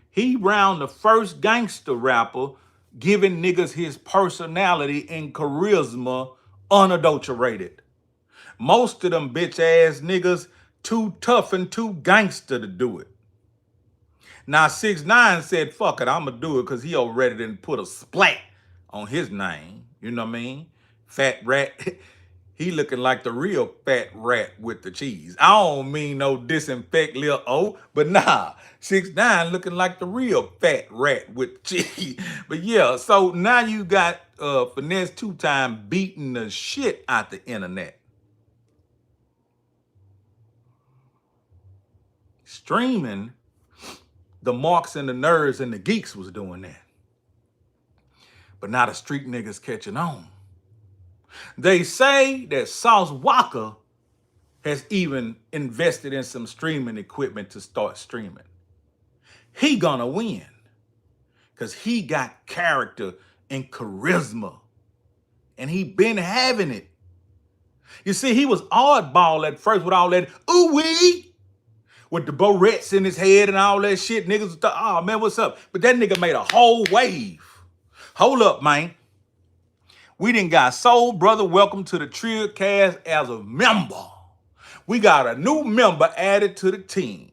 He round the first gangster rapper giving niggas his personality and charisma unadulterated. Most of them bitch ass niggas too tough and too gangster to do it. Now 6ix9ine said, fuck it, I'ma do it because he already didn't put a splat on his name. You know what I mean? Fat Rat. He looking like the real fat rat with the cheese. I don't mean no disinfect Lil O, but nah, 6ix9ine looking like the real fat rat with cheese. But yeah, so now you got Finesse 2 times beating the shit out the internet. Streaming, the marks and the nerds and the geeks was doing that. But now the street niggas catching on. They say that Sauce Walker has even invested in some streaming equipment to start streaming. He gonna win because he got character and charisma, and he been having it. You see, he was oddball at first with all that ooh-wee, with the barrettes in his head and all that shit. Niggas was oh man, what's up? But that nigga made a whole wave. Hold up, man. We done got Soul Brother welcome to the Trill cast as a member. We got a new member added to the team.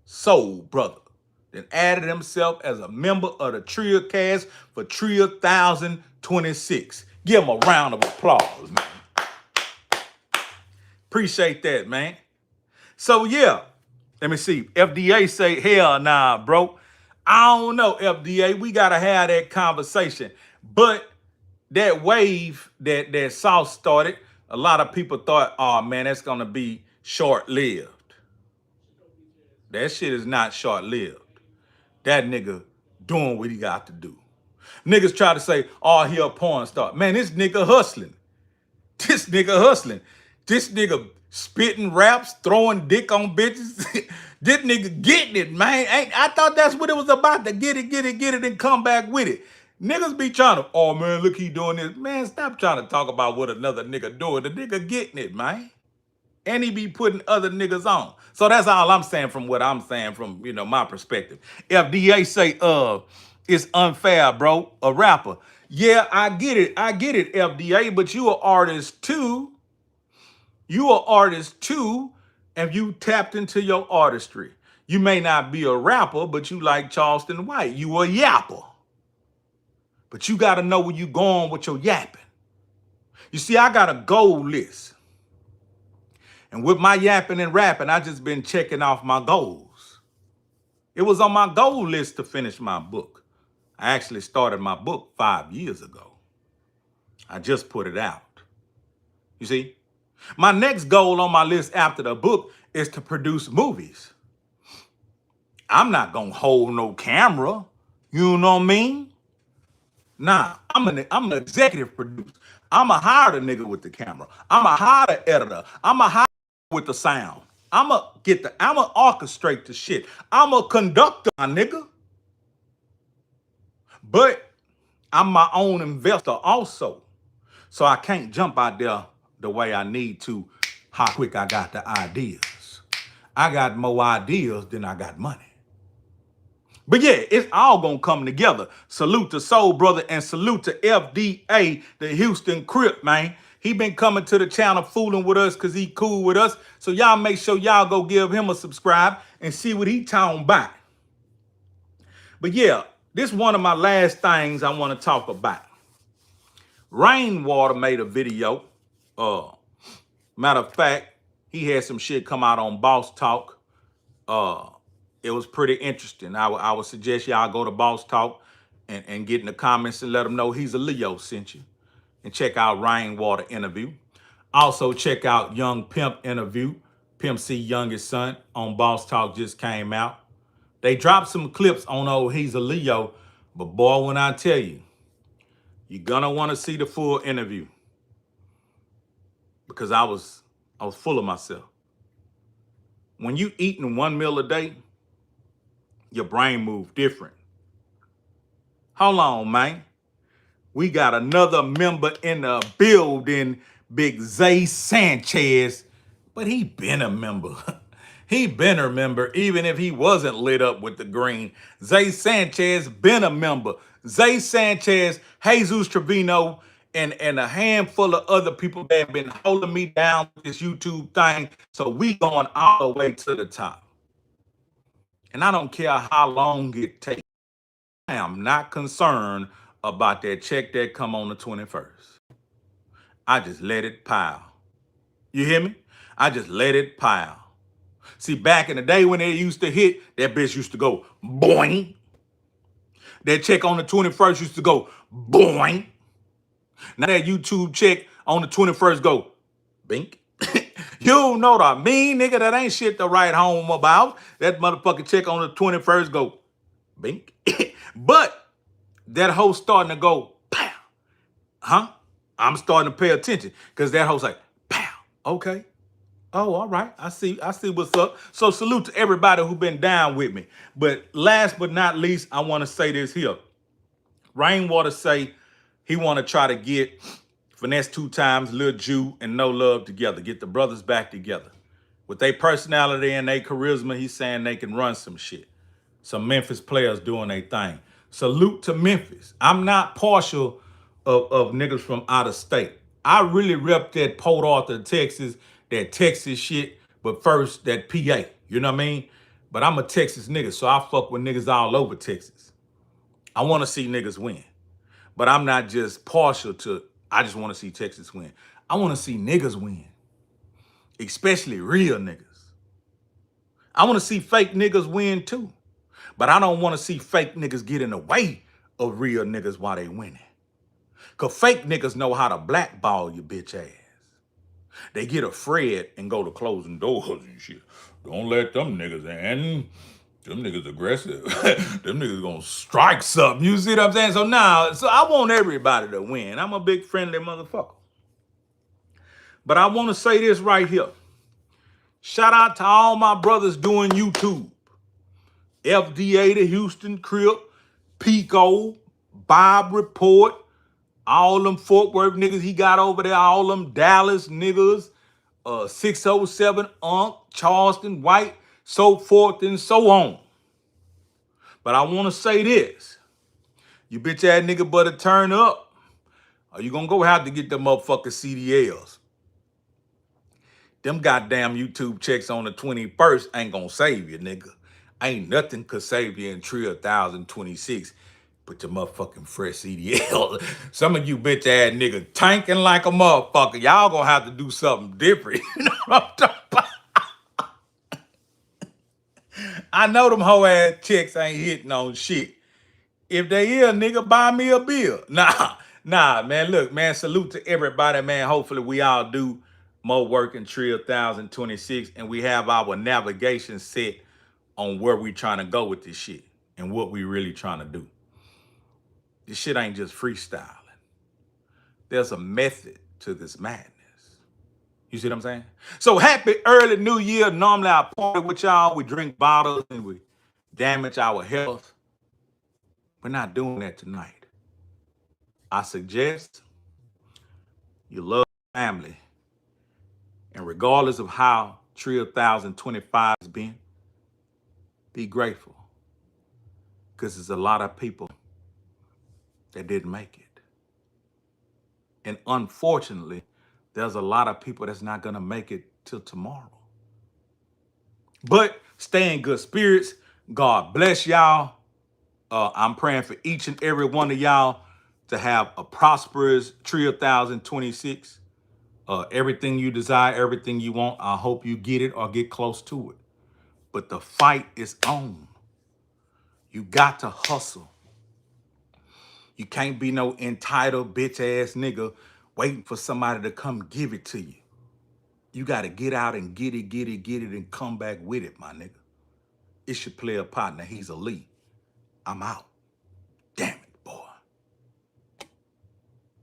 Soul Brother. Then added himself as a member of the Trill cast for Trill 1026. Give him a round of applause, man. Appreciate that, man. So yeah, let me see. FDA say, hell nah, bro. I don't know, FDA. We gotta have that conversation. But that wave that Sauce started, a lot of people thought, oh man, that's gonna be short-lived. That shit is not short-lived. That nigga doing what he got to do. Niggas try to say, oh, he a porn star. Man, this nigga hustling. This nigga hustling. This nigga spitting raps, throwing dick on bitches. This nigga getting it, man. I thought that's what it was about, to get it, and come back with it. Niggas be trying to, oh man, look, he doing this. Man, stop trying to talk about what another nigga doing. The nigga getting it, man. And he be putting other niggas on. So that's all I'm saying from what I'm saying from, my perspective. FDA say, it's unfair, bro, a rapper. Yeah, I get it, FDA, but you an artist too. You an artist too, and you tapped into your artistry. You may not be a rapper, but you like Charleston White. You a yapper. But you got to know where you going with your yapping. You see, I got a goal list. And with my yapping and rapping, I just been checking off my goals. It was on my goal list to finish my book. I actually started my book 5 years ago. I just put it out. You see? My next goal on my list after the book is to produce movies. I'm not going to hold no camera. You know what I mean? Nah, I'm an executive producer. I'm a hire the nigga with the camera. I'm a hire the editor. I'm a hire with the sound. I'ma orchestrate the shit. I'm a conductor, my nigga. But I'm my own investor also. So I can't jump out there the way I need to, how quick I got the ideas. I got more ideas than I got money. But yeah, it's all gonna come together. Salute to Soul Brother and salute to FDA, the Houston Crip, man. He been coming to the channel fooling with us because he cool with us. So y'all make sure y'all go give him a subscribe and see what he talking about. But yeah, this is one of my last things I want to talk about. Rainwater made a video. Matter of fact, he had some shit come out on Boss Talk. It was pretty interesting. I would suggest y'all go to Boss Talk and get in the comments and let them know Hezeleo sent you. And check out Rainwater interview. Also check out Young Pimp interview. Pimp C youngest son on Boss Talk just came out. They dropped some clips on old Hezeleo, but boy, when I tell you, you're gonna want to see the full interview. Because I was full of myself. When you eating 1 meal a day, your brain moves different. Hold on, man. We got another member in the building, Big Zay Sanchez, but he been a member. He been a member, even if he wasn't lit up with the green. Zay Sanchez been a member. Zay Sanchez, Jesus Trevino, and a handful of other people that have been holding me down with this YouTube thing. So we going all the way to the top. And I don't care how long it takes. I am not concerned about that check that come on the 21st. I just let it pile. You hear me? I just let it pile. See, back in the day when it used to hit, that bitch used to go boing. That check on the 21st used to go boing. Now that YouTube check on the 21st go bink. You don't know what I mean, nigga. That ain't shit to write home about. That motherfucking check on the 21st go bink. But that hoe starting to go pow. Huh? I'm starting to pay attention because that hoe's like pow. Okay. Oh, all right. I see what's up. So salute to everybody who been down with me. But last but not least, I want to say this here. Rainwater say he want to try to get Finesse 2 Times, Lil Jew, and No Love together. Get the brothers back together. With their personality and their charisma, he's saying they can run some shit. Some Memphis players doing their thing. Salute to Memphis. I'm not partial of niggas from out of state. I really rep that Port Arthur, Texas, that Texas shit, but first that PA. You know what I mean? But I'm a Texas nigga, so I fuck with niggas all over Texas. I want to see niggas win. But I'm not just partial to, I just want to see Texas win. I want to see niggas win. Especially real niggas. I want to see fake niggas win too. But I don't want to see fake niggas get in the way of real niggas while they winning. Because fake niggas know how to blackball your bitch ass. They get afraid and go to closing doors and shit. Don't let them niggas in. Them niggas aggressive. Them niggas gonna strike something. You see what I'm saying? So now, I want everybody to win. I'm a big friendly motherfucker. But I want to say this right here. Shout out to all my brothers doing YouTube. FDA to Houston, Crip, Pico, Bob Report, all them Fort Worth niggas he got over there, all them Dallas niggas, 607 Unk, Charleston, White, so forth and so on. But I want to say this. You bitch ass nigga better turn up, or you gonna go have to get them motherfucking CDLs. Them goddamn YouTube checks on the 21st ain't gonna save you, nigga. Ain't nothing could save you in Trill 1026. Put your motherfucking fresh CDL. Some of you bitch ass niggas tanking like a motherfucker. Y'all gonna have to do something different. You know what I'm talking about? I know them hoe ass checks ain't hitting on shit. If they here, nigga, buy me a beer. Nah, man. Look, man, salute to everybody, man. Hopefully we all do more work in Trill 1026 and we have our navigation set on where we trying to go with this shit and what we really trying to do. This shit ain't just freestyling. There's a method to this madness. You see what I'm saying? So happy early new year. Normally I party with y'all. We drink bottles and we damage our health. We're not doing that tonight. I suggest you love family. And regardless of how Trill 1025 has been, be grateful. Because there's a lot of people that didn't make it. And unfortunately, there's a lot of people that's not going to make it till tomorrow. But stay in good spirits. God bless y'all. I'm praying for each and every one of y'all to have a prosperous Trill 1026. Everything you desire, everything you want, I hope you get it or get close to it. But the fight is on. You got to hustle. You can't be no entitled bitch ass nigga waiting for somebody to come give it to you. You got to get out and get it, and come back with it, my nigga. It's your player partner. He's elite. I'm out.